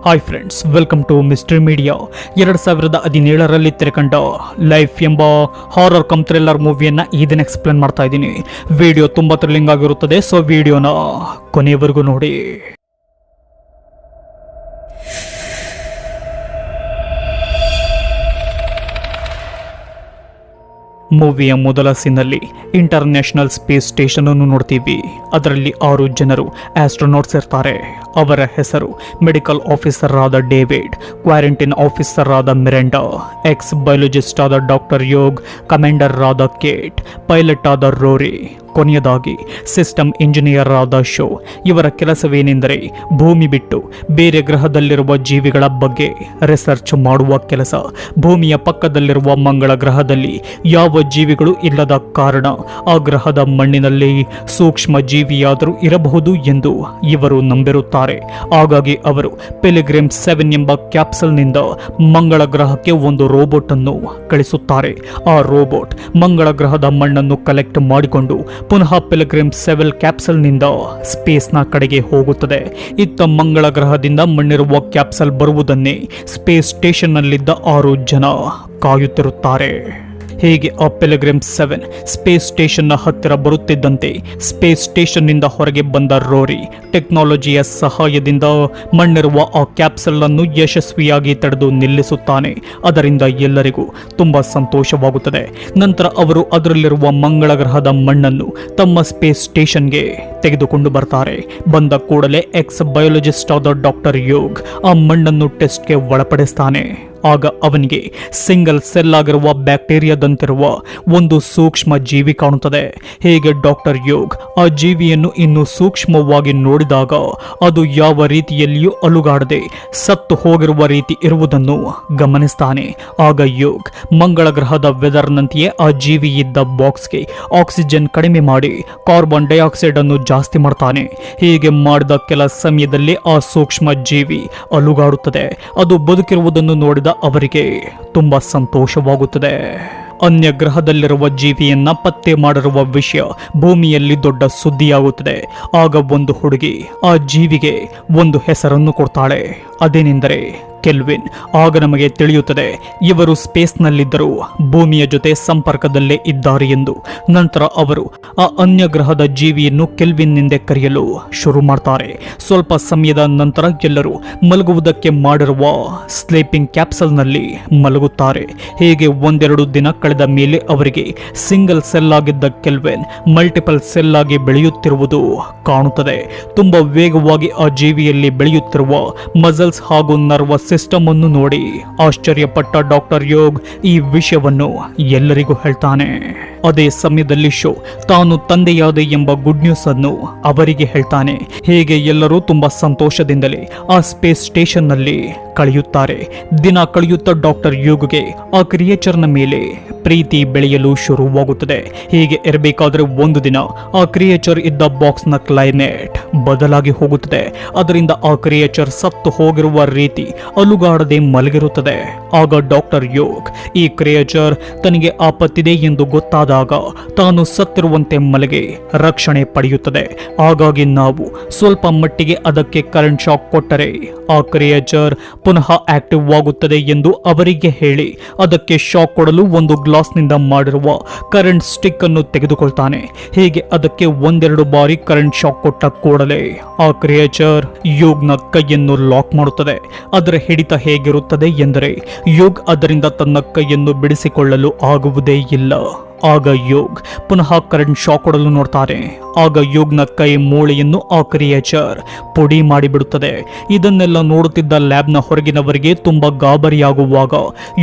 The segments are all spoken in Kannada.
Hi friends, welcome to mystery media. 2017ರಲ್ಲಿ ತೆರೆಕಂಡ ಲೈಫ್ ಎಂಬ ಹಾರರ್ ಕಮ್ ಥ್ರಿಲ್ಲರ್ ಮೂವಿಯನ್ನ ಈ ದಿನ ಎಕ್ಸ್ಪ್ಲೇನ್ ಮಾಡ್ತಾ ಇದ್ದೀನಿ. ವಿಡಿಯೋ ತುಂಬಾ ಥ್ರಿಲ್ಲಿಂಗ್ ಆಗಿರುತ್ತದೆ, ಸೊ ವಿಡಿಯೋನ ಕೊನೆಯವರೆಗೂ ನೋಡಿ. ಮೂವಿಯ ಮೊದಲ ಸೀನಲ್ಲಿ ಇಂಟರ್ನ್ಯಾಷನಲ್ ಸ್ಪೇಸ್ ಸ್ಟೇಷನ್ ಅನ್ನು ನೋಡ್ತೀವಿ. ಅದರಲ್ಲಿ 6 ಜನರು ಆಸ್ಟ್ರೋನಾಟ್ಸ್ ಇರ್ತಾರೆ. ಅವರ ಹೆಸರು ಮೆಡಿಕಲ್ ಆಫೀಸರ್ ಆದ ಡೇವಿಡ್, ಕ್ವಾರಂಟೈನ್ ಆಫೀಸರ್ ಆದ ಮಿರಾಂಡಾ, ಎಕ್ಸ್ ಬಯೋಲಜಿಸ್ಟ್ ಆದ ಡಾಕ್ಟರ್ ಯೋಗ್, ಕಮಾಂಡರ್ ಆದ ಕೇಟ್, ಪೈಲಟ್ ಆದ ರೋರಿ, ಕೊನೆಯದಾಗಿ ಸಿಸ್ಟಮ್ ಇಂಜಿನಿಯರ್ ಆದ ಶೋ. ಇವರ ಕೆಲಸವೇನೆಂದರೆ ಭೂಮಿ ಬಿಟ್ಟು ಬೇರೆ ಗ್ರಹದಲ್ಲಿರುವ ಜೀವಿಗಳ ಬಗ್ಗೆ ರಿಸರ್ಚ್ ಮಾಡುವ ಕೆಲಸ. ಭೂಮಿಯ ಪಕ್ಕದಲ್ಲಿರುವ ಮಂಗಳ ಗ್ರಹದಲ್ಲಿ ಯಾವ ಜೀವಿಗಳು ಇಲ್ಲದ ಕಾರಣ ಆ ಗ್ರಹದ ಮಣ್ಣಿನಲ್ಲಿ ಸೂಕ್ಷ್ಮ ಜೀವಿಯಾದರೂ ಇರಬಹುದು ಎಂದು ಇವರು ನಂಬಿರುತ್ತಾರೆ. ಹಾಗಾಗಿ ಅವರು ಪಿಲಿಗ್ರಿಮ್ 7 ಎಂಬ ಕ್ಯಾಪ್ಸಲ್ನಿಂದ ಮಂಗಳ ಗ್ರಹಕ್ಕೆ ಒಂದು ರೋಬೋಟ್ ಅನ್ನು ಕಳಿಸುತ್ತಾರೆ. ಆ ರೋಬೋಟ್ ಮಂಗಳ ಗ್ರಹದ ಮಣ್ಣನ್ನು ಕಲೆಕ್ಟ್ ಮಾಡಿಕೊಂಡು ಪುನಃ ಪಿಲಿಗ್ರಿಮ್ 7 ಕ್ಯಾಪ್ಸಲ್ನಿಂದ ಸ್ಪೇಸ್ನ ಕಡೆಗೆ ಹೋಗುತ್ತದೆ. ಇತ್ತ ಮಂಗಳ ಗ್ರಹದಿಂದ ಮಣ್ಣಿರುವ ಕ್ಯಾಪ್ಸಲ್ ಬರುವುದನ್ನೇ ಸ್ಪೇಸ್ ಸ್ಟೇಷನ್ನಲ್ಲಿದ್ದ 6 ಜನ ಕಾಯುತ್ತಿರುತ್ತಾರೆ. ಹೀಗೆ ಆ ಪಿಲಿಗ್ರಿಮ್ 7 ಸ್ಪೇಸ್ ಸ್ಟೇಷನ್ನ ಹತ್ತಿರ ಬರುತ್ತಿದ್ದಂತೆ ಸ್ಪೇಸ್ ಸ್ಟೇಷನ್ನಿಂದ ಹೊರಗೆ ಬಂದ ರೋರಿ ಟೆಕ್ನಾಲಜಿಯ ಸಹಾಯದಿಂದ ಮಣ್ಣಿರುವ ಆ ಕ್ಯಾಪ್ಸಲ್ ಅನ್ನು ಯಶಸ್ವಿಯಾಗಿ ತಡೆದು ನಿಲ್ಲಿಸುತ್ತಾನೆ. ಅದರಿಂದ ಎಲ್ಲರಿಗೂ ತುಂಬಾ ಸಂತೋಷವಾಗುತ್ತದೆ. ನಂತರ ಅವರು ಅದರಲ್ಲಿರುವ ಮಂಗಳ ಗ್ರಹದ ಮಣ್ಣನ್ನು ತಮ್ಮ ಸ್ಪೇಸ್ ಸ್ಟೇಷನ್ಗೆ ತೆಗೆದುಕೊಂಡು ಬರ್ತಾರೆ. ಬಂದ ಕೂಡಲೇ ಎಕ್ಸ್ ಬಯೋಲಜಿಸ್ಟ್ ಆದ ಡಾಕ್ಟರ್ ಯೋಗ್ ಆ ಮಣ್ಣನ್ನು ಟೆಸ್ಟ್ಗೆ ಒಳಪಡಿಸ್ತಾನೆ. ಆಗ ಅವನಿಗೆ ಸಿಂಗಲ್ ಸೆಲ್ ಆಗಿರುವ ಬ್ಯಾಕ್ಟೀರಿಯಾದಂತಿರುವ ಒಂದು ಸೂಕ್ಷ್ಮ ಜೀವಿ ಕಾಣುತ್ತದೆ. ಹೀಗೆ ಡಾಕ್ಟರ್ ಯೋಗ್ ಆ ಜೀವಿಯನ್ನು ಇನ್ನು ಸೂಕ್ಷ್ಮವಾಗಿ ನೋಡಿದಾಗ ಅದು ಯಾವ ರೀತಿಯಲ್ಲಿಯೂ ಅಲುಗಾಡದೆ ಸತ್ತು ಹೋಗಿರುವ ರೀತಿ ಇರುವುದನ್ನು ಗಮನಿಸ್ತಾನೆ. ಆಗ ಯೋಗ್ ಮಂಗಳ ಗ್ರಹದ ವೆದರ್ನಂತೆಯೇ ಆ ಜೀವಿ ಇದ್ದ ಬಾಕ್ಸ್ಗೆ ಆಕ್ಸಿಜನ್ ಕಡಿಮೆ ಮಾಡಿ ಕಾರ್ಬನ್ ಡೈಆಕ್ಸೈಡ್ ಅನ್ನು ಜಾಸ್ತಿ ಮಾಡ್ತಾನೆ. ಹೀಗೆ ಮಾಡಿದ ಕೆಲ ಸಮಯದಲ್ಲಿ ಆ ಸೂಕ್ಷ್ಮ ಜೀವಿ ಅಲುಗಾಡುತ್ತದೆ. ಅದು ಬದುಕಿರುವುದನ್ನು ನೋಡಿದ ಅವರಿಗೆ ತುಂಬಾ ಸಂತೋಷವಾಗುತ್ತದೆ. ಅನ್ಯ ಗ್ರಹದಲ್ಲಿರುವ ಜೀವಿಯನ್ನ ಪತ್ತೆ ಮಾಡಿರುವ ವಿಷಯ ಭೂಮಿಯಲ್ಲಿ ದೊಡ್ಡ ಸುದ್ದಿಯಾಗುತ್ತದೆ. ಆಗ ಒಂದು ಹುಡುಗಿ ಆ ಜೀವಿಗೆ ಒಂದು ಹೆಸರನ್ನು ಕೊಡ್ತಾಳೆ. ಅದೇನೆಂದರೆ ಕೆಲ್ವಿನ್. ಆಗ ನಮಗೆ ತಿಳಿಯುತ್ತದೆ ಇವರು ಸ್ಪೇಸ್ನಲ್ಲಿದ್ದರೂ ಭೂಮಿಯ ಜೊತೆ ಸಂಪರ್ಕದಲ್ಲೇ ಇದ್ದಾರೆ ಎಂದು. ನಂತರ ಅವರು ಆ ಅನ್ಯ ಗ್ರಹದ ಜೀವಿಯನ್ನು ಕೆಲ್ವಿನ್ನಿಂದ ಕರೆಯಲು ಶುರು ಮಾಡ್ತಾರೆ. ಸ್ವಲ್ಪ ಸಮಯದ ನಂತರ ಎಲ್ಲರೂ ಮಲಗುವುದಕ್ಕೆ ಮಾಡಿರುವ ಸ್ಲೀಪಿಂಗ್ ಕ್ಯಾಪ್ಸಲ್ನಲ್ಲಿ ಮಲಗುತ್ತಾರೆ. ಹೀಗೆ 1-2 ದಿನ ಕಳೆದ ಮೇಲೆ ಅವರಿಗೆ ಸಿಂಗಲ್ ಸೆಲ್ ಆಗಿದ್ದ ಕೆಲ್ವಿನ್ ಮಲ್ಟಿಪಲ್ ಸೆಲ್ ಆಗಿ ಬೆಳೆಯುತ್ತಿರುವುದು ಕಾಣುತ್ತದೆ. ತುಂಬಾ ವೇಗವಾಗಿ ಆ ಜೀವಿಯಲ್ಲಿ ಬೆಳೆಯುತ್ತಿರುವ ಮಸಲ್ಸ್ ಹಾಗೂ ನರ್ವಸ್ ಸಿಸ್ಟಮ್ ಅನ್ನು ನೋಡಿ ಆಶ್ಚರ್ಯಪಟ್ಟ ಡಾಕ್ಟರ್ ಯೋಗ್ ಈ ವಿಷಯವನ್ನು ಎಲ್ಲರಿಗೂ ಹೇಳ್ತಾನೆ. ಅದೇ ಸಮಯದಲ್ಲಿ ಶೋ ತಾನು ತಂದೆಯಾದೆ ಎಂಬ ಗುಡ್ ನ್ಯೂಸ್ ಅನ್ನು ಅವರಿಗೆ ಹೇಳ್ತಾನೆ. ಹೀಗೆ ಎಲ್ಲರೂ ತುಂಬಾ ಸಂತೋಷದಿಂದಲೇ ಆ ಸ್ಪೇಸ್ ಸ್ಟೇಷನ್ ನಲ್ಲಿ ಕಳೆಯುತ್ತಾರೆ. ದಿನ ಕಳೆಯುತ್ತಾ ಡಾಕ್ಟರ್ ಯೋಗ್ಗೆ ಆ ಕ್ರಿಯೇಚರ್ನ ಮೇಲೆ ಪ್ರೀತಿ ಬೆಳೆಯಲು ಶುರುವಾಗುತ್ತದೆ. ಹೀಗೆ ಇರಬೇಕಾದ್ರೆ ಒಂದು ದಿನ ಆ ಕ್ರಿಯೇಚರ್ ಇದ್ದ ಬಾಕ್ಸ್ನ ಕ್ಲೈಮೇಟ್ ಬದಲಾಗಿ ಹೋಗುತ್ತದೆ. ಅದರಿಂದ ಆ ಕ್ರಿಯೇಚರ್ ಸತ್ತು ಹೋಗಿರುವ ರೀತಿ ಅಲುಗಾಡದೆ ಮಲಗಿರುತ್ತದೆ. ಆಗ ಡಾಕ್ಟರ್ ಯೋಗ್ ಈ ಕ್ರಿಯೇಚರ್ ತನಗೆ ಆಪತ್ತಿದೆ ಎಂದು ಗೊತ್ತಾದಾಗ ತಾನು ಸತ್ತಿರುವಂತೆ ಮಲಗಿ ರಕ್ಷಣೆ ಪಡೆಯುತ್ತದೆ. ಹಾಗಾಗಿ ನಾವು ಸ್ವಲ್ಪ ಮಟ್ಟಿಗೆ ಅದಕ್ಕೆ ಕರೆಂಟ್ ಶಾಕ್ ಕೊಟ್ಟರೆ ಆ ಕ್ರಿಯೇಚರ್ ಪುನಃ ಆಕ್ಟಿವ್ ಆಗುತ್ತದೆ ಎಂದು ಅವರಿಗೆ ಹೇಳಿ ಅದಕ್ಕೆ ಶಾಕ್ ಕೊಡಲು ಒಂದು ಗ್ಲಾಸ್ನಿಂದ ಮಾಡಿರುವ ಕರೆಂಟ್ ಸ್ಟಿಕ್ ಅನ್ನು ತೆಗೆದುಕೊಳ್ತಾನೆ. ಹೀಗೆ ಅದಕ್ಕೆ 1-2 ಬಾರಿ ಕರೆಂಟ್ ಶಾಕ್ ಕೊಟ್ಟ ಕೂಡಲೇ ಆ ಕ್ರಿಯೇಚರ್ ಯೋಗ್ನ ಕೈಯನ್ನು ಲಾಕ್ ಮಾಡುತ್ತದೆ. ಅದರ ಹಿಡಿತ ಹೇಗಿರುತ್ತದೆ ಎಂದರೆ ಯೋಗ್ ಅದರಿಂದ ತನ್ನ ಕೈಯನ್ನು ಬಿಡಿಸಿಕೊಳ್ಳಲು ಆಗುವುದೇ ಇಲ್ಲ. ಆಗ ಯೋಗ್ ಪುನಃ ಕರೆಂಟ್ ಶಾಕ್ ಕೊಡಲು ನೋಡ್ತಾರೆ. ಆಗ ಯೋಗ್ನ ಕೈ ಮೂಳೆಯನ್ನು ಆ ಕ್ರಿಯೇಚರ್ ಪುಡಿ ಮಾಡಿಬಿಡುತ್ತದೆ. ಇದನ್ನೆಲ್ಲ ನೋಡುತ್ತಿದ್ದ ಲ್ಯಾಬ್ನ ಹೊರಗಿನವರಿಗೆ ತುಂಬಾ ಗಾಬರಿಯಾಗುವಾಗ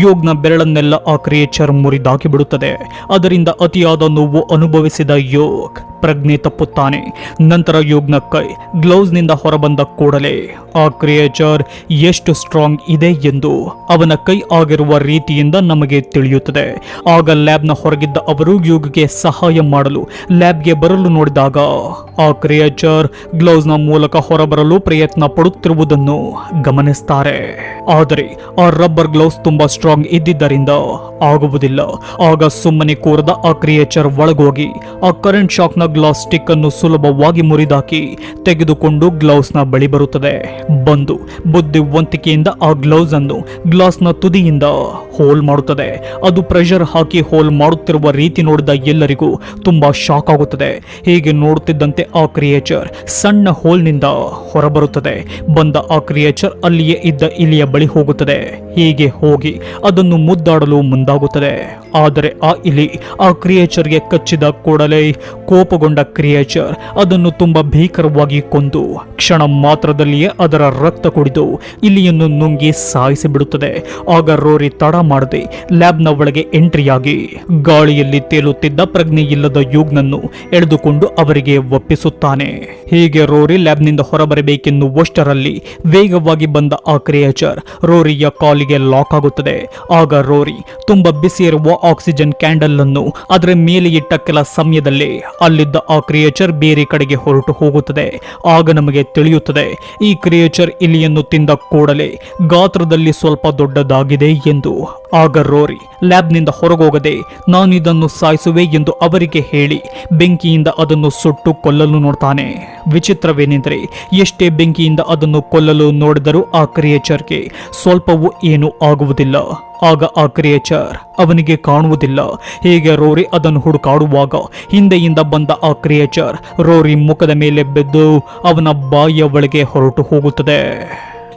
ಯೋಗ್ನ ಬೆರಳನ್ನೆಲ್ಲ ಆ ಕ್ರಿಯೇಚರ್ ಮುರಿದಾಕಿ ಬಿಡುತ್ತದೆ. ಅದರಿಂದ ಅತಿಯಾದ ನೋವು ಅನುಭವಿಸಿದ ಯೋಗ್ ಪ್ರಜ್ಞೆ ತಪ್ಪುತ್ತಾನೆ. ನಂತರ ಯೋಗ್ನ ಕೈ ಗ್ಲೌಸ್ನಿಂದ ಹೊರಬಂದ ಕೂಡಲೇ ಆ ಕ್ರಿಯೇಚರ್ ಎಷ್ಟು ಸ್ಟ್ರಾಂಗ್ ಇದೆ ಎಂದು ಅವನ ಕೈ ಆಗಿರುವ ರೀತಿಯಿಂದ ನಮಗೆ ತಿಳಿಯುತ್ತದೆ. ಆಗ ಲ್ಯಾಬ್ನ ಹೊರಗಿದ್ದ ಅವರು ಯೋಗ್ಗೆ ಸಹಾಯ ಮಾಡಲು ಲ್ಯಾಬ್ಗೆ ಬರಲು ನೋಡಿದಾಗ ಆ ಕ್ರಿಯೇಚರ್ ಗ್ಲೌಸ್ನ ಮೂಲಕ ಹೊರಬರಲು ಪ್ರಯತ್ನ ಪಡುತ್ತಿರುವುದನ್ನು ಗಮನಿಸ್ತಾರೆ. ಆದರೆ ಆ ರಬ್ಬರ್ ಗ್ಲೌಸ್ ತುಂಬಾ ಸ್ಟ್ರಾಂಗ್ ಇದ್ದಿದ್ದರಿಂದ ಆಗುವುದಿಲ್ಲ. ಆಗ ಸುಮ್ಮನೆ ಕೂರದ ಆ ಕ್ರಿಯೇಚರ್ ಒಳಗೋಗಿ ಆ ಕರೆಂಟ್ ಶಾಕ್ನ ಗ್ಲಾಸ್ ಸ್ಟಿಕ್ ಅನ್ನು ಸುಲಭವಾಗಿ ಮುರಿದಾಕಿ ತೆಗೆದುಕೊಂಡು ಗ್ಲೌಸ್ ನ ಬಳಿ ಬರುತ್ತದೆ. ಬಂದು ಬುದ್ಧಿವಂತಿಕೆಯಿಂದ ಆ ಗ್ಲೌಸ್ ಅನ್ನು ಗ್ಲಾಸ್ ನ ತುದಿಯಿಂದ ಹೋಲ್ ಮಾಡುತ್ತದೆ. ಅದು ಪ್ರೆಷರ್ ಹಾಕಿ ಹೋಲ್ ಮಾಡುತ್ತಿರುವ ರೀತಿ ನೋಡಿದ ಎಲ್ಲರಿಗೂ ತುಂಬಾ ಶಾಕ್ ಆಗುತ್ತದೆ. ಹೀಗೆ ನೋಡುತ್ತಿದ್ದಂತೆ ಆ ಕ್ರಿಯೇಚರ್ ಸಣ್ಣ ಹೋಲ್ ನಿಂದ ಹೊರಬರುತ್ತದೆ. ಬಂದ ಆ ಕ್ರಿಯೇಚರ್ ಅಲ್ಲಿಯೇ ಇದ್ದ ಇಲಿಯ ಬಳಿ ಹೋಗುತ್ತದೆ. ಹೀಗೆ ಹೋಗಿ ಅದನ್ನು ಮುದ್ದಾಡಲು ಮುಂದಾಗುತ್ತದೆ. ಆದರೆ ಆ ಇಲಿ ಆ ಕ್ರಿಯೇಚರ್ಗೆ ಕಚ್ಚಿದ ಕೂಡಲೇ ಕೋಪಗೊಂಡ ಕ್ರಿಯೇಚರ್ ಅದನ್ನು ತುಂಬಾ ಭೀಕರವಾಗಿ ಕೊಂದು ಕ್ಷಣ ಮಾತ್ರದಲ್ಲಿಯೇ ಅದರ ರಕ್ತ ಕುಡಿದು ಇಲಿಯನ್ನು ನುಂಗಿ ಸಾಯಿಸಿ ಬಿಡುತ್ತದೆ. ಆಗ ರೋರಿ ತಡ ಮಾಡದೆ ಲ್ಯಾಬ್ನ ಒಳಗೆ ಎಂಟ್ರಿಯಾಗಿ ಗಾಳಿಯಲ್ಲಿ ತೇಲುತ್ತಿದ್ದ ಪ್ರಜ್ಞೆ ಇಲ್ಲದ ಯುಗ್ನನ್ನು ಎಳೆದುಕೊಂಡು ಅವರಿಗೆ ಒಪ್ಪಿಸುತ್ತಾನೆ. ಹೀಗೆ ರೋರಿ ಲ್ಯಾಬ್ನಿಂದ ಹೊರಬರಬೇಕೆನ್ನುವಷ್ಟರಲ್ಲಿ ವೇಗವಾಗಿ ಬಂದ ಆ ಕ್ರಿಯೇಚರ್ ರೋರಿಯ ಕಾಲಿಗೆ ಲಾಕ್ ಆಗುತ್ತದೆ. ಆಗ ರೋರಿ ತುಂಬಾ ಬಿಸಿ ಇರುವ ಆಕ್ಸಿಜನ್ ಕ್ಯಾಂಡಲ್ ಅನ್ನು ಅದರ ಮೇಲೆ ಇಟ್ಟ ಕೆಲ ಸಮಯದಲ್ಲಿ ಅಲ್ಲಿದ್ದ ಆ ಕ್ರಿಯೇಚರ್ ಬೇರೆ ಕಡೆಗೆ ಹೊರಟು ಹೋಗುತ್ತದೆ. ಆಗ ನಮಗೆ ತಿಳಿಯುತ್ತದೆ ಈ ಕ್ರಿಯೇಚರ್ ಇಲಿಯನ್ನು ತಿಂದ ಕೂಡಲೇ ಗಾತ್ರದಲ್ಲಿ ಸ್ವಲ್ಪ ದೊಡ್ಡದಾಗಿದೆ ಎಂದು. ಆಗ ರೋರಿ ಲ್ಯಾಬ್ನಿಂದ ಹೊರಗೋಗದೆ ನಾನು ಇದನ್ನು ಸಾಯಿಸುವೆ ಎಂದು ಅವರಿಗೆ ಹೇಳಿ ಬೆಂಕಿಯಿಂದ ಅದನ್ನು ಸುಟ್ಟು ಕೊಲ್ಲಲು ನೋಡ್ತಾನೆ. ವಿಚಿತ್ರವೇನೆಂದರೆ ಎಷ್ಟೇ ಬೆಂಕಿಯಿಂದ ಅದನ್ನು ಕೊಲ್ಲಲು ನೋಡಿದರೂ ಆ ಕ್ರಿಯೇಚರ್ಗೆ ಸ್ವಲ್ಪವೂ ಏನೂ ಆಗುವುದಿಲ್ಲ. ಆಗ ಆ ಕ್ರಿಯೇಚರ್ ಅವನಿಗೆ ಕಾಣುವುದಿಲ್ಲ. ಹೀಗೆ ರೋರಿ ಅದನ್ನು ಹುಡುಕಾಡುವಾಗ ಹಿಂದೆಯಿಂದ ಬಂದ ಆ ಕ್ರಿಯೇಚರ್ ರೋರಿ ಮುಖದ ಮೇಲೆ ಬಿದ್ದು ಅವನ ಬಾಯಿಯ ಒಳಗೆ ಹೊರಟು ಹೋಗುತ್ತದೆ.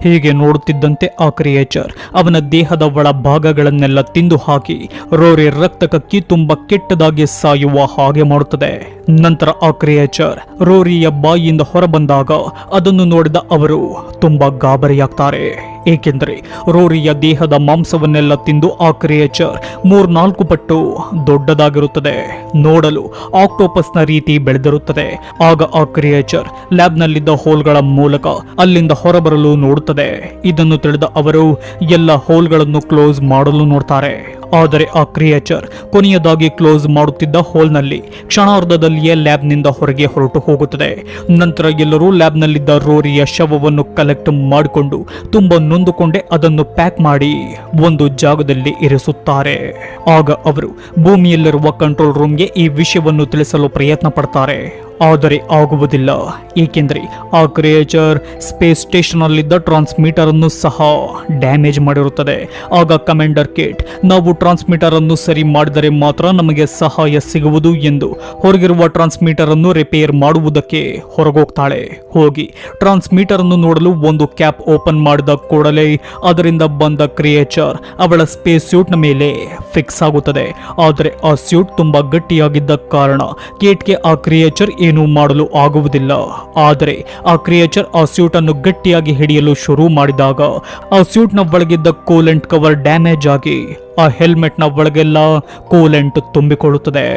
ಹೀಗೆ ನೋಡುತ್ತಿದ್ದಂತೆ ಆ ಕ್ರಿಯೇಚರ್ ಅವನ ದೇಹದ ಒಳ ಭಾಗಗಳನ್ನೆಲ್ಲ ತಿಂದು ಹಾಕಿ ರೋರಿ ರಕ್ತ ಕಕ್ಕಿ ತುಂಬಾ ಕೆಟ್ಟದಾಗಿ ಸಾಯುವ ಹಾಗೆ ಮಾಡುತ್ತದೆ. ನಂತರ ಆ ಕ್ರಿಯೇಚರ್ ರೋರಿಯ ಬಾಯಿಯಿಂದ ಹೊರಬಂದಾಗ ಅದನ್ನು ನೋಡಿದ ಅವರು ತುಂಬಾ ಗಾಬರಿಯಾಗ್ತಾರೆ. ಏಕೆಂದರೆ ರೋರಿಯ ದೇಹದ ಮಾಂಸವನ್ನೆಲ್ಲ ತಿಂದು ಆ ಕ್ರಿಯೇಚರ್ 3-4 ಪಟ್ಟು ದೊಡ್ಡದಾಗಿರುತ್ತದೆ. ನೋಡಲು ಆಕ್ಟೋಪಸ್ನ ರೀತಿ ಬೆಳೆದಿರುತ್ತದೆ. ಆಗ ಆ ಕ್ರಿಯೇಚರ್ ಲ್ಯಾಬ್ನಲ್ಲಿದ್ದ ಹೋಲ್ಗಳ ಮೂಲಕ ಅಲ್ಲಿಂದ ಹೊರಬರಲು ನೋಡುತ್ತದೆ. ಇದನ್ನು ತಿಳಿದ ಅವರು ಎಲ್ಲ ಹೋಲ್ಗಳನ್ನು ಕ್ಲೋಸ್ ಮಾಡಲು ನೋಡ್ತಾರೆ. ಆದರೆ ಆ ಕ್ರಿಯೇಚರ್ ಕೊನೆಯದಾಗಿ ಕ್ಲೋಸ್ ಮಾಡುತ್ತಿದ್ದ ಹೋಲ್ನಲ್ಲಿ ಕ್ಷಣಾರ್ಧದಲ್ಲಿಯೇ ಲ್ಯಾಬ್ನಿಂದ ಹೊರಗೆ ಹೊರಟು ಹೋಗುತ್ತದೆ. ನಂತರ ಎಲ್ಲರೂ ಲ್ಯಾಬ್ನಲ್ಲಿದ್ದ ರೋರಿಯ ಶವವನ್ನು ಕಲೆಕ್ಟ್ ಮಾಡಿಕೊಂಡು ತುಂಬಾ ನೊಂದುಕೊಂಡೇ ಅದನ್ನು ಪ್ಯಾಕ್ ಮಾಡಿ ಒಂದು ಜಾಗದಲ್ಲಿ ಇರಿಸುತ್ತಾರೆ. ಆಗ ಅವರು ಭೂಮಿಯಲ್ಲಿರುವ ಕಂಟ್ರೋಲ್ ರೂಮ್ಗೆ ಈ ವಿಷಯವನ್ನು ತಿಳಿಸಲು ಪ್ರಯತ್ನ ಪಡ್ತಾರೆ. ಆದರೆ ಆಗುವುದಿಲ್ಲ. ಏಕೆಂದರೆ ಆ ಕ್ರಿಯೇಚರ್ ಸ್ಪೇಸ್ ಸ್ಟೇಷನ್ ಅಲ್ಲಿದ್ದ ಟ್ರಾನ್ಸ್ಮಿಟರ್ ಅನ್ನು ಸಹ ಡ್ಯಾಮೇಜ್ ಮಾಡಿರುತ್ತದೆ. ಆಗ ಕಮಾಂಡರ್ ಕೇಟ್ ನಾವು ಟ್ರಾನ್ಸ್ಮಿಟರ್ ಅನ್ನು ಸರಿ ಮಾಡಿದರೆ ಮಾತ್ರ ನಮಗೆ ಸಹಾಯ ಸಿಗುವುದು ಎಂದು ಹೊರಗಿರುವ ಟ್ರಾನ್ಸ್ಮಿಟರ್ ಅನ್ನು ರಿಪೇರ್ ಮಾಡುವುದಕ್ಕೆ ಹೊರಗೋಗ್ತಾಳೆ. ಹೋಗಿ ಟ್ರಾನ್ಸ್ಮಿಟರ್ ಅನ್ನು ನೋಡಲು ಒಂದು ಕ್ಯಾಪ್ ಓಪನ್ ಮಾಡಿದ ಕೂಡಲೇ ಅದರಿಂದ ಬಂದ ಕ್ರಿಯೇಚರ್ ಅವಳ ಸ್ಪೇಸ್ ಸ್ಯೂಟ್ ನ ಮೇಲೆ ಫಿಕ್ಸ್ ಆಗುತ್ತದೆ. ಆದರೆ ಆ ಸ್ಯೂಟ್ ತುಂಬಾ ಗಟ್ಟಿಯಾಗಿದ್ದ ಕಾರಣ ಕೇಟ್ಗೆ ಆ ಕ್ರಿಯೇಚರ್ ಏನೂ ಮಾಡಲು ಆಗುವುದಿಲ್ಲ. ಆದರೆ ಆ ಕ್ರಿಯೇಚರ್ ಆ ಸ್ಯೂಟ್ ಅನ್ನು ಗಟ್ಟಿಯಾಗಿ ಹಿಡಿಯಲು ಶುರು ಮಾಡಿದಾಗ ಆ ಸ್ಯೂಟ್ ನ ಒಳಗಿದ್ದ ಕೂಲೆಂಟ್ ಕವರ್ ಡ್ಯಾಮೇಜ್ ಆಗಿ ಆ ಹೆಲ್ಮೆಟ್ ನ ಒಳಗೆಲ್ಲ ಕೂಲೆಂಟ್ ತುಂಬಿಕೊಳ್ಳುತ್ತದೆ.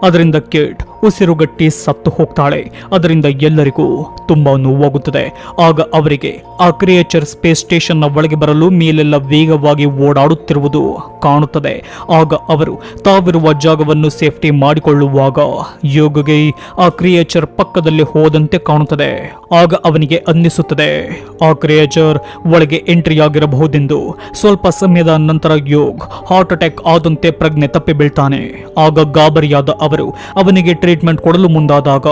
ಅದರಿಂದ ಕೇಟ್ ಉಸಿರುಗಟ್ಟಿ ಸತ್ತು ಹೋಗ್ತಾಳೆ. ಅದರಿಂದ ಎಲ್ಲರಿಗೂ ತುಂಬಾ ನೋವಾಗುತ್ತದೆ. ಆಗ ಅವರಿಗೆ ಆ ಕ್ರಿಯೇಚರ್ ಸ್ಪೇಸ್ ಸ್ಟೇಷನ್ ನ ಒಳಗೆ ಬರಲು ಮೇಲೆಲ್ಲ ವೇಗವಾಗಿ ಓಡಾಡುತ್ತಿರುವುದು ಕಾಣುತ್ತದೆ. ಆಗ ಅವರು ತಾವಿರುವ ಜಾಗವನ್ನು ಸೇಫ್ಟಿ ಮಾಡಿಕೊಳ್ಳುವಾಗ ಯೋಗಗೆ ಆ ಕ್ರಿಯೇಚರ್ ಪಕ್ಕದಲ್ಲಿ ಹೋದಂತೆ ಕಾಣುತ್ತದೆ. ಆಗ ಅವನಿಗೆ ಅನ್ನಿಸುತ್ತದೆ ಆ ಕ್ರಿಯೇಚರ್ ಒಳಗೆ ಎಂಟ್ರಿ ಆಗಿರಬಹುದೆಂದು. ಸ್ವಲ್ಪ ಸಮಯದ ನಂತರ ಯೋಗ್ ಹಾರ್ಟ್ ಅಟ್ಯಾಕ್ ಆದಂತೆ ಪ್ರಜ್ಞೆ ತಪ್ಪಿ ಬೀಳ್ತಾನೆ. ಆಗ ಗಾಬರಿಯಾದ ಅವರು ಅವನಿಗೆ ಟ್ರೀಟ್ಮೆಂಟ್ ಕೊಡಲು ಮುಂದಾದಾಗ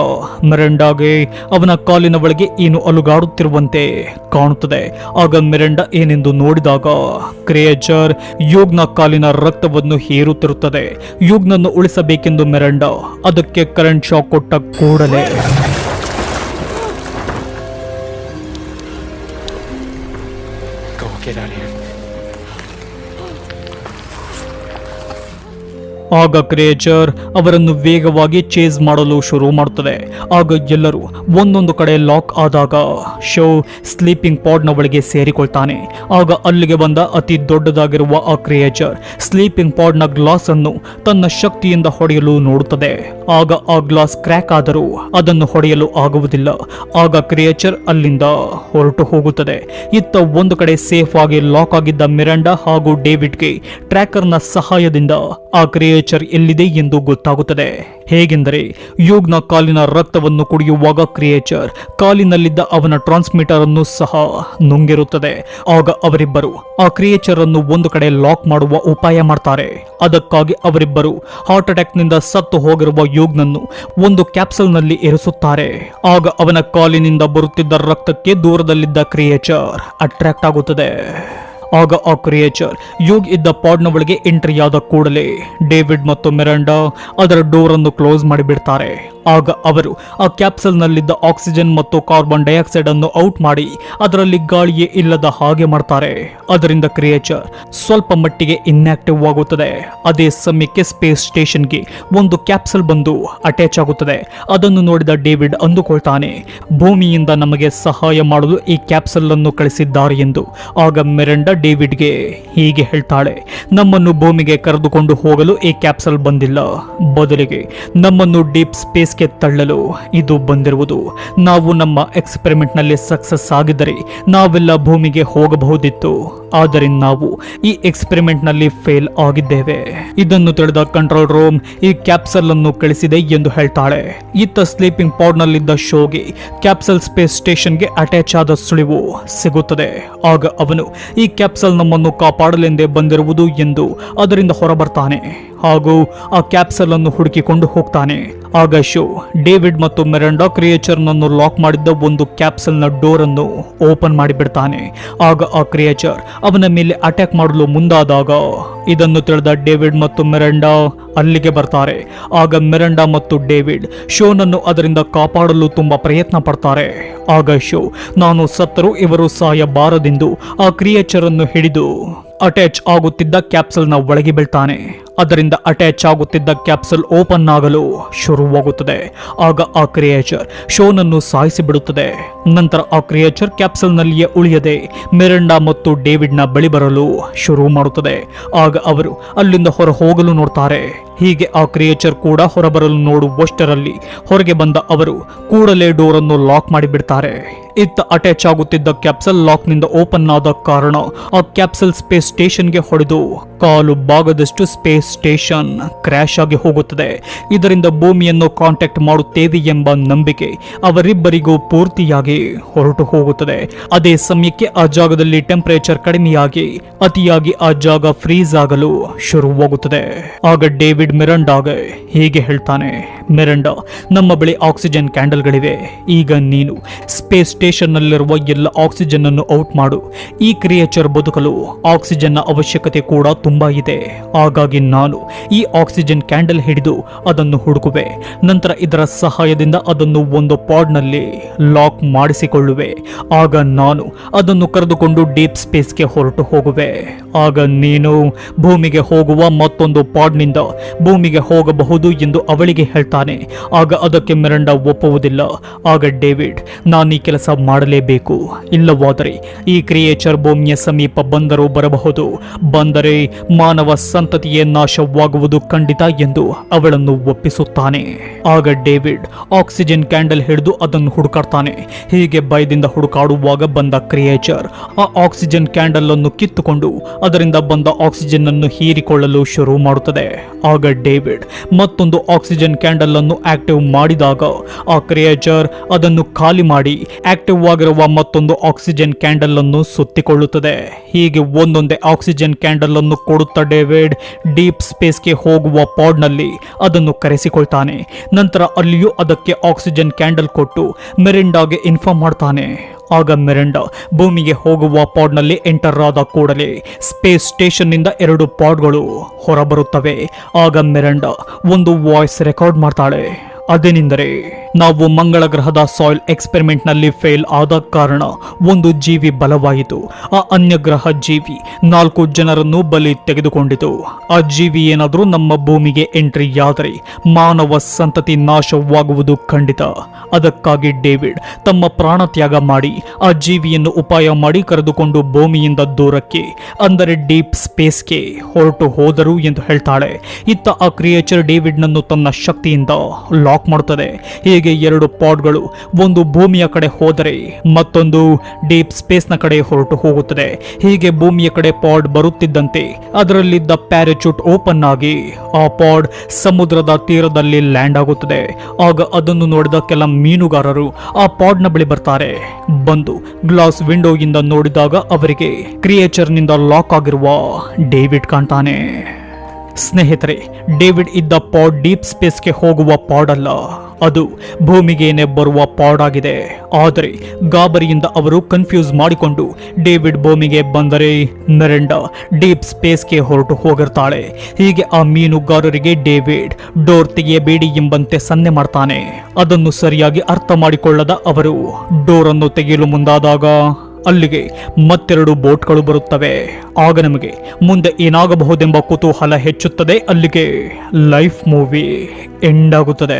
ಮಿರಾಂಡಾಗೆ ಅವನ ಕಾಲಿನ ಒಳಗೆ ಏನು ಅಲುಗಾಡುತ್ತಿರುವಂತೆ ಕಾಣುತ್ತದೆ. ಆಗ ಮಿರಾಂಡಾ ಏನೆಂದು ನೋಡಿದಾಗ ಕ್ರಿಯೇಚರ್ ಯೋಗ್ನ ಕಾಲಿನ ರಕ್ತವನ್ನು ಹೀರುತ್ತಿರುತ್ತದೆ. ಯೋಗ್ನನ್ನು ಉಳಿಸಬೇಕೆಂದು ಮಿರಾಂಡಾ ಅದಕ್ಕೆ ಕರೆಂಟ್ ಶಾಕ್ ಕೊಟ್ಟ ಕೂಡಲೇ Get out of here. ಆಗ ಕ್ರಿಯೇಚರ್ ಅವರನ್ನು ವೇಗವಾಗಿ ಚೇಸ್ ಮಾಡಲು ಶುರು ಮಾಡುತ್ತದೆ. ಆಗ ಎಲ್ಲರೂ ಒಂದೊಂದು ಕಡೆ ಲಾಕ್ ಆದಾಗ ಶೋ ಸ್ಲೀಪಿಂಗ್ ಪಾಡ್ ನ ಒಳಗೆ ಸೇರಿಕೊಳ್ತಾನೆ. ಆಗ ಅಲ್ಲಿಗೆ ಬಂದ ಅತಿ ದೊಡ್ಡದಾಗಿರುವ ಆ ಕ್ರಿಯೇಚರ್ ಸ್ಲೀಪಿಂಗ್ ಪಾಡ್ ನ ಗ್ಲಾಸ್ ಅನ್ನು ತನ್ನ ಶಕ್ತಿಯಿಂದ ಹೊಡೆಯಲು ನೋಡುತ್ತದೆ. ಆಗ ಆ ಗ್ಲಾಸ್ ಕ್ರ್ಯಾಕ್ ಆದರೂ ಅದನ್ನು ಹೊಡೆಯಲು ಆಗುವುದಿಲ್ಲ. ಆಗ ಕ್ರಿಯೇಚರ್ ಅಲ್ಲಿಂದ ಹೊರಟು ಹೋಗುತ್ತದೆ. ಇತ್ತ ಒಂದು ಕಡೆ ಸೇಫ್ ಆಗಿ ಲಾಕ್ ಆಗಿದ್ದ ಮಿರಾಂಡಾ ಹಾಗೂ ಡೇವಿಡ್ಗೆ ಟ್ರ್ಯಾಕರ್ ನ ಸಹಾಯದಿಂದ ಆ ಕ್ರಿಯೇಚರ್ ಕ್ರಿಯೇಚರ್ ಎಲ್ಲಿದೆ ಎಂದು ಗೊತ್ತಾಗುತ್ತದೆ. ಹೇಗೆಂದರೆ ಯುಗ್ನ ಕಾಲಿನ ರಕ್ತವನ್ನು ಕುಡಿಯುವಾಗ ಕ್ರಿಯೇಚರ್ ಕಾಲಿನಲ್ಲಿದ್ದ ಅವನ ಟ್ರಾನ್ಸ್ಮಿಟರ್ ಅನ್ನು ಸಹ ನುಂಗಿರುತ್ತದೆ. ಆಗ ಅವರಿಬ್ಬರು ಆ ಕ್ರಿಯೇಚರ್ ಅನ್ನು ಒಂದು ಕಡೆ ಲಾಕ್ ಮಾಡುವ ಉಪಾಯ ಮಾಡ್ತಾರೆ. ಅದಕ್ಕಾಗಿ ಅವರಿಬ್ಬರು ಹಾರ್ಟ್ ಅಟ್ಯಾಕ್ ನಿಂದ ಸತ್ತು ಹೋಗಿರುವ ಯುಗ್ನನ್ನು ಒಂದು ಕ್ಯಾಪ್ಸೂಲ್ ನಲ್ಲಿ ಇರಿಸುತ್ತಾರೆ. ಆಗ ಅವನ ಕಾಲಿನಿಂದ ಬರುತ್ತಿದ್ದ ರಕ್ತಕ್ಕೆ ದೂರದಲ್ಲಿದ್ದ ಕ್ರಿಯೇಚರ್ ಅಟ್ರಾಕ್ಟ್ ಆಗುತ್ತದೆ. ಆಗ ಆ ಕ್ರಿಯೇಚರ್ ಯುಗ್ ಇದ್ದ ಪಾಡ್ನ ಒಳಗೆ ಎಂಟ್ರಿ ಆದ ಕೂಡಲೇ ಡೇವಿಡ್ ಮತ್ತು ಮಿರಾಂಡಾ ಅದರ ಡೋರ್ ಅನ್ನು ಕ್ಲೋಸ್ ಮಾಡಿಬಿಡ್ತಾರೆ. ಆಗ ಅವರು ಆ ಕ್ಯಾಪ್ಸೂಲ್ ನಲ್ಲಿದ್ದ ಆಕ್ಸಿಜನ್ ಮತ್ತು ಕಾರ್ಬನ್ ಡೈಆಕ್ಸೈಡ್ ಅನ್ನು ಔಟ್ ಮಾಡಿ ಅದರಲ್ಲಿ ಗಾಳಿಯೇ ಇಲ್ಲದ ಹಾಗೆ ಮಾಡ್ತಾರೆ. ಅದರಿಂದ ಕ್ರಿಯೇಚರ್ ಸ್ವಲ್ಪ ಮಟ್ಟಿಗೆ ಇನ್ಆಕ್ಟಿವ್ ಆಗುತ್ತದೆ. ಅದೇ ಸಮಯಕ್ಕೆ ಸ್ಪೇಸ್ ಸ್ಟೇಷನ್ಗೆ ಒಂದು ಕ್ಯಾಪ್ಸೂಲ್ ಬಂದು ಅಟ್ಯಾಚ್ ಆಗುತ್ತದೆ. ಅದನ್ನು ನೋಡಿದ ಡೇವಿಡ್ ಅಂದುಕೊಳ್ತಾನೆ, ಭೂಮಿಯಿಂದ ನಮಗೆ ಸಹಾಯ ಮಾಡಲು ಈ ಕ್ಯಾಪ್ಸೂಲ್ ಅನ್ನು ಕಳಿಸಿದ್ದಾರೆ ಎಂದು. ಆಗ ಮಿರಾಂಡಾ ಡೇವಿಡ್ಗೆ ಹೀಗೆ ಹೇಳ್ತಾಳೆ, ನಮ್ಮನ್ನು ಭೂಮಿಗೆ ಕರೆದುಕೊಂಡು ಹೋಗಲು ಈ ಕ್ಯಾಪ್ಸೂಲ್ ಬಂದಿಲ್ಲ, ಬದಲಿಗೆ ನಮ್ಮನ್ನು ಡೀಪ್ ಸ್ಪೇಸ್ಗೆ ತಳ್ಳಲು ಇದು ಬಂದಿರುವುದು. ನಾವು ನಮ್ಮ ಎಕ್ಸ್ಪೆರಿಮೆಂಟ್ ನಲ್ಲಿ ಸಕ್ಸಸ್ ಆಗಿದ್ದರೆ ನಾವೆಲ್ಲ ಭೂಮಿಗೆ ಹೋಗಬಹುದಿತ್ತು, ಆದರೆ ನಾವು ಈ ಎಕ್ಸ್ಪೆರಿಮೆಂಟ್ ನಲ್ಲಿ ಫೇಲ್ ಆಗಿದ್ದೇವೆ. ಇದನ್ನು ತಿಳಿದ ಕಂಟ್ರೋಲ್ ರೂಮ್ ಈ ಕ್ಯಾಪ್ಸೂಲ್ ಅನ್ನು ಕಳಿಸಿದೆ ಎಂದು ಹೇಳ್ತಾಳೆ. ಇತ್ತ ಸ್ಲೀಪಿಂಗ್ ಪಾಡ್ ನಲ್ಲಿದ್ದ ಶೋಗೆ ಕ್ಯಾಪ್ಸೂಲ್ ಸ್ಪೇಸ್ ಸ್ಟೇಷನ್ಗೆ ಅಟ್ಯಾಚ್ ಆದ ಸುಳಿವು ಸಿಗುತ್ತದೆ. ಆಗ ಅವನು ಈ ಕ್ಯಾಪ್ಸೂಲ್ ನಮ್ಮನ್ನು ಕಾಪಾಡಲೆಂದೇ ಬಂದಿರುವುದು ಎಂದು ಅದರಿಂದ ಹೊರಬರ್ತಾನೆ ಹಾಗೂ ಆ ಕ್ಯಾಪ್ಸೂಲ್ ಅನ್ನು ಹುಡುಕಿಕೊಂಡು ಹೋಗ್ತಾನೆ. ಆಗ ಶೋ ಡೇವಿಡ್ ಮತ್ತು ಮಿರಾಂಡಾ ಕ್ರಿಯೇಚರ್ ನನ್ನು ಲಾಕ್ ಮಾಡಿದ್ದ ಒಂದು ಕ್ಯಾಪ್ಸೂಲ್ ನ ಡೋರ್ ಅನ್ನು ಓಪನ್ ಮಾಡಿಬಿಡ್ತಾನೆ. ಆಗ ಆ ಕ್ರಿಯೇಚರ್ ಅವನ ಮೇಲೆ ಅಟ್ಯಾಕ್ ಮಾಡಲು ಮುಂದಾದಾಗ ಇದನ್ನು ತಿಳಿದ ಡೇವಿಡ್ ಮತ್ತು ಮಿರಾಂಡಾ ಅಲ್ಲಿಗೆ ಬರ್ತಾರೆ. ಆಗ ಮಿರಾಂಡಾ ಮತ್ತು ಡೇವಿಡ್ ಶೋನನ್ನು ಅದರಿಂದ ಕಾಪಾಡಲು ತುಂಬಾ ಪ್ರಯತ್ನ ಪಡ್ತಾರೆ. ಆಗ ಶೋ ನಾನು ಸತ್ತರೂ ಇವರು ಸಾಯಬಾರದೆಂದು ಆ ಕ್ರಿಯೇಚರ್ ಅನ್ನು ಹಿಡಿದು ಅಟ್ಯಾಚ್ ಆಗುತ್ತಿದ್ದ ಕ್ಯಾಪ್ಸೂಲ್ ನ ಒಳಗೆ ಬೀಳ್ತಾನೆ. ಅದರಿಂದ ಅಟ್ಯಾಚ್ ಆಗುತ್ತಿದ್ದ ಕ್ಯಾಪ್ಸೂಲ್ ಓಪನ್ ಆಗಲು ಶುರುವಾಗುತ್ತದೆ. ಆಗ ಆ ಕ್ರಿಯೇಚರ್ ಶೋನನ್ನು ಸಾಯಿಸಿ ಬಿಡುತ್ತದೆ. ನಂತರ ಆ ಕ್ರಿಯೇಚರ್ ಕ್ಯಾಪ್ಸೂಲ್ ನಲ್ಲಿಯೇ ಉಳಿಯದೆ ಮಿರಾಂಡಾ ಮತ್ತು ಡೇವಿಡ್ ನ ಬಳಿ ಬರಲು ಶುರು ಮಾಡುತ್ತದೆ. ಆಗ ಅವರು ಅಲ್ಲಿಂದ ಹೊರ ಹೋಗಲು ನೋಡ್ತಾರೆ. ಹೀಗೆ ಆ ಕ್ರಿಯೇಚರ್ ಕೂಡ ಹೊರಬರಲು ನೋಡುವಷ್ಟರಲ್ಲಿ ಹೊರಗೆ ಬಂದ ಅವರು ಕೂಡಲೇ ಡೋರ್ ಅನ್ನು ಲಾಕ್ ಮಾಡಿಬಿಡ್ತಾರೆ. ಇತ್ತ ಅಟ್ಯಾಚ್ ಆಗುತ್ತಿದ್ದ ಕ್ಯಾಪ್ಸೂಲ್ ಲಾಕ್ ನಿಂದ ಓಪನ್ ಆದ ಕಾರಣ ಆ ಕ್ಯಾಪ್ಸೂಲ್ ಸ್ಪೇಸ್ ಸ್ಟೇಷನ್ಗೆ ಹೊಡೆದು ಕಾಲು ಭಾಗದಷ್ಟು ಸ್ಪೇಸ್ ಸ್ಟೇಷನ್ ಕ್ರ್ಯಾಶ್ ಆಗಿ ಹೋಗುತ್ತದೆ. ಇದರಿಂದ ಭೂಮಿಯನ್ನು ಕಾಂಟ್ಯಾಕ್ಟ್ ಮಾಡುತ್ತೇವೆ ಎಂಬ ನಂಬಿಕೆ ಅವರಿಬ್ಬರಿಗೂ ಪೂರ್ತಿಯಾಗಿ ಹೊರಟು ಹೋಗುತ್ತದೆ. ಅದೇ ಸಮಯಕ್ಕೆ ಆ ಜಾಗದಲ್ಲಿ ಟೆಂಪರೇಚರ್ ಕಡಿಮೆಯಾಗಿ ಅತಿಯಾಗಿ ಆ ಜಾಗ ಫ್ರೀಸ್ ಆಗಲು ಶುರುವಾಗುತ್ತದೆ. ಆಗ ಡೇವಿಡ್ ಮಿರಾಂಡಾಗೆ ಹೀಗೆ ಹೇಳ್ತಾನೆ, ಮಿರಾಂಡಾ, ನಮ್ಮ ಬಳಿ ಆಕ್ಸಿಜನ್ ಕ್ಯಾಂಡಲ್ಗಳಿವೆ. ಈಗ ನೀನು ಸ್ಪೇಸ್ ಸ್ಟೇಷನ್ ನಲ್ಲಿರುವ ಎಲ್ಲ ಆಕ್ಸಿಜನ್ ಅನ್ನು ಔಟ್ ಮಾಡು. ಈ ಕ್ರಿಯೇಚರ್ ಬದುಕಲು ಆಕ್ಸಿಜನ್ ನ ಅವಶ್ಯಕತೆ ಕೂಡ ತುಂಬಾ ಇದೆ. ಹಾಗಾಗಿ ನಾನು ಈ ಆಕ್ಸಿಜನ್ ಕ್ಯಾಂಡಲ್ ಹಿಡಿದು ಅದನ್ನು ಹುಡುಕುವೆ. ನಂತರ ಇದರ ಸಹಾಯದಿಂದ ಅದನ್ನು ಒಂದು ಪಾಡ್ ನಲ್ಲಿ ಲಾಕ್ ಮಾಡಿಸಿಕೊಳ್ಳುವೆ. ಆಗ ನಾನು ಅದನ್ನು ಕರೆದುಕೊಂಡು ಡೀಪ್ ಸ್ಪೇಸ್ಗೆ ಹೊರಟು ಹೋಗುವೆ. ಆಗ ನೀನು ಭೂಮಿಗೆ ಹೋಗುವ ಮತ್ತೊಂದು ಪಾಡ್ ನಿಂದ ಭೂಮಿಗೆ ಹೋಗಬಹುದು ಎಂದು ಅವಳಿಗೆ ಹೇಳ್ತಾನೆ. ಆಗ ಅದಕ್ಕೆ ಮಿರಾಂಡಾ ಒಪ್ಪುವುದಿಲ್ಲ. ಆಗ ಡೇವಿಡ್, ನಾನು ಈ ಕೆಲಸ ಮಾಡಲೇಬೇಕು, ಇಲ್ಲವಾದರೆ ಈ ಕ್ರಿಯೇಚರ್ ಭೂಮಿಯ ಸಮೀಪ ಬಂದರೂ ಬರಬಹುದು, ಬಂದರೆ ಮಾನವ ಸಂತತಿಯೇ ನಾಶವಾಗುವುದು ಖಂಡಿತ ಎಂದು ಅವಳನ್ನು ಒಪ್ಪಿಸುತ್ತಾನೆ. ಆಗ ಡೇವಿಡ್ ಆಕ್ಸಿಜನ್ ಕ್ಯಾಂಡಲ್ ಹಿಡಿದು ಅದನ್ನು ಹುಡುಕಾಡ್ತಾನೆ. ಹೀಗೆ ಭಯದಿಂದ ಹುಡುಕಾಡುವಾಗ ಬಂದ ಕ್ರಿಯೇಚರ್ ಆ ಆಕ್ಸಿಜನ್ ಕ್ಯಾಂಡಲ್ ಅನ್ನು ಕಿತ್ತುಕೊಂಡು ಅದರಿಂದ ಬಂದ ಆಕ್ಸಿಜನ್ ಅನ್ನು ಹೀರಿಕೊಳ್ಳಲು ಶುರು ಮಾಡುತ್ತದೆ. ಆಗ ಡೇವಿಡ್ ಮತ್ತೊಂದು ಆಕ್ಸಿಜನ್ ಕ್ಯಾಂಡಲ್ ಅನ್ನು ಆಕ್ಟಿವ್ ಮಾಡಿದಾಗ ಆ ಕ್ರಿಯೇಚರ್ ಅದನ್ನು ಖಾಲಿ ಮಾಡಿ ಆಕ್ಟಿವ್ ಆಗಿರುವ ಮತ್ತೊಂದು ಆಕ್ಸಿಜನ್ ಕ್ಯಾಂಡಲ್ ಅನ್ನು ಸುತ್ತಿಕೊಳ್ಳುತ್ತದೆ. ಹೀಗೆ ಒಂದೊಂದೇ ಆಕ್ಸಿಜನ್ ಕ್ಯಾಂಡಲ್ ಅನ್ನು ಕೊಡುತ್ತಾ ಡೇವಿಡ್ ಡೀಪ್ ಸ್ಪೇಸ್ಗೆ ಹೋಗುವ ಪಾಡ್ ನಲ್ಲಿ ಅದನ್ನು ಕರೆಸಿಕೊಳ್ತಾನೆ. ನಂತರ ಅಲ್ಲಿಯೂ ಅದಕ್ಕೆ ಆಕ್ಸಿಜನ್ ಕ್ಯಾಂಡಲ್ ಕೊಟ್ಟು ಮಿರಾಂಡಾಗೆ ಇನ್ಫಾರ್ಮ್ ಮಾಡ್ತಾನೆ. ಆಗ ಮಿರಾಂಡಾ ಭೂಮಿಗೆ ಹೋಗುವ ಪಾಡ್ ನಲ್ಲಿ ಎಂಟರ್ ಆದ ಕೂಡಲೇ ಸ್ಪೇಸ್ ಸ್ಟೇಷನ್ ನಿಂದ 2 ಪಾಡ್ಗಳು ಹೊರಬರುತ್ತವೆ. ಆಗ ಮಿರಾಂಡಾ ಒಂದು ವಾಯ್ಸ್ ರೆಕಾರ್ಡ್ ಮಾಡ್ತಾಳೆ. ಅದೇನೆಂದರೆ, ನಾವು ಮಂಗಳ ಗ್ರಹದ ಸಾಯಿಲ್ ಎಕ್ಸ್ಪೆರಿಮೆಂಟ್ ನಲ್ಲಿ ಫೇಲ್ ಆದ ಕಾರಣ ಒಂದು ಜೀವಿ ಬಲವಾಯಿತು. ಆ ಅನ್ಯ ಗ್ರಹ ಜೀವಿ 4 ಜನರನ್ನು ಬಲಿ ತೆಗೆದುಕೊಂಡಿತು. ಆ ಜೀವಿ ಏನಾದರೂ ನಮ್ಮ ಭೂಮಿಗೆ ಎಂಟ್ರಿ ಆದರೆ ಮಾನವ ಸಂತತಿ ನಾಶವಾಗುವುದು ಖಂಡಿತ. ಅದಕ್ಕಾಗಿ ಡೇವಿಡ್ ತಮ್ಮ ಪ್ರಾಣ ತ್ಯಾಗ ಮಾಡಿ ಆ ಜೀವಿಯನ್ನು ಉಪಾಯ ಮಾಡಿ ಕರೆದುಕೊಂಡು ಭೂಮಿಯಿಂದ ದೂರಕ್ಕೆ ಅಂದರೆ ಡೀಪ್ ಸ್ಪೇಸ್ಗೆ ಹೊರಟು ಹೋದರು ಎಂದು ಹೇಳ್ತಾಳೆ. ಇತ್ತ ಆ ಕ್ರಿಯೇಚರ್ ಡೇವಿಡ್ ನನ್ನು ತನ್ನ ಶಕ್ತಿಯಿಂದ ಲಾಕ್ ಲಾಕ್ ಮಾಡುತ್ತದೆ. ಹೀಗೆ 2 ಪಾಡ್ಗಳು, ಒಂದು ಭೂಮಿಯ ಕಡೆ ಹೋದರೆ ಮತ್ತೊಂದು ಡೀಪ್ ಸ್ಪೇಸ್ನ ಕಡೆ ಹೊರಟು ಹೋಗುತ್ತದೆ. ಹೀಗೆ ಭೂಮಿಯ ಕಡೆ ಪಾಡ್ ಬರುತ್ತಿದ್ದಂತೆ ಅದರಲ್ಲಿದ್ದ ಪ್ಯಾರಾಚೂಟ್ ಓಪನ್ ಆಗಿ ಆ ಪಾಡ್ ಸಮುದ್ರದ ತೀರದಲ್ಲಿ ಲ್ಯಾಂಡ್ ಆಗುತ್ತದೆ. ಆಗ ಅದನ್ನು ನೋಡಿದ ಕೆಲ ಮೀನುಗಾರರು ಆ ಪಾಡ್ನ ಬಳಿ ಬರ್ತಾರೆ. ಬಂದು ಗ್ಲಾಸ್ ವಿಂಡೋಯಿಂದ ನೋಡಿದಾಗ ಅವರಿಗೆ ಕ್ರಿಯೇಚರ್ನಿಂದ ಲಾಕ್ ಆಗಿರುವ ಡೇವಿಡ್ ಕಾಣ್ತಾನೆ. ಸ್ನೇಹಿತರೆ, ಡೇವಿಡ್ ಇದ್ದ ಪಾಡ್ ಡೀಪ್ ಸ್ಪೇಸ್ಗೆ ಹೋಗುವ ಪಾಡ್ ಅಲ್ಲ, ಅದು ಭೂಮಿಗೇನೆ ಬರುವ ಪಾಡ್ ಆಗಿದೆ. ಆದರೆ ಗಾಬರಿಯಿಂದ ಅವರು ಕನ್ಫ್ಯೂಸ್ ಮಾಡಿಕೊಂಡು ಡೇವಿಡ್ ಭೂಮಿಗೆ ಬಂದರೆ ಮೆರೆಂಡಾ ಡೀಪ್ ಸ್ಪೇಸ್ಗೆ ಹೊರಟು ಹೋಗಿರ್ತಾಳೆ. ಹೀಗೆ ಆ ಮೀನುಗಾರರಿಗೆ ಡೇವಿಡ್ ಡೋರ್ ತೆಗೆಯಬೇಡಿ ಎಂಬಂತೆ ಸನ್ನೆ ಮಾಡ್ತಾನೆ. ಅದನ್ನು ಸರಿಯಾಗಿ ಅರ್ಥ ಮಾಡಿಕೊಳ್ಳದ ಅವರು ಡೋರ್ ಅನ್ನು ತೆಗೆಯಲು ಮುಂದಾದಾಗ ಅಲ್ಲಿಗೆ ಮತ್ತೆರಡು ಬೋಟ್ಗಳು ಬರುತ್ತವೆ. ಆಗ ನಮಗೆ ಮುಂದೆ ಏನಾಗಬಹುದೆಂಬ ಕುತೂಹಲ ಹೆಚ್ಚುತ್ತದೆ. ಅಲ್ಲಿಗೆ ಲೈಫ್ ಮೂವಿ ಎಂಡ್ ಆಗುತ್ತದೆ.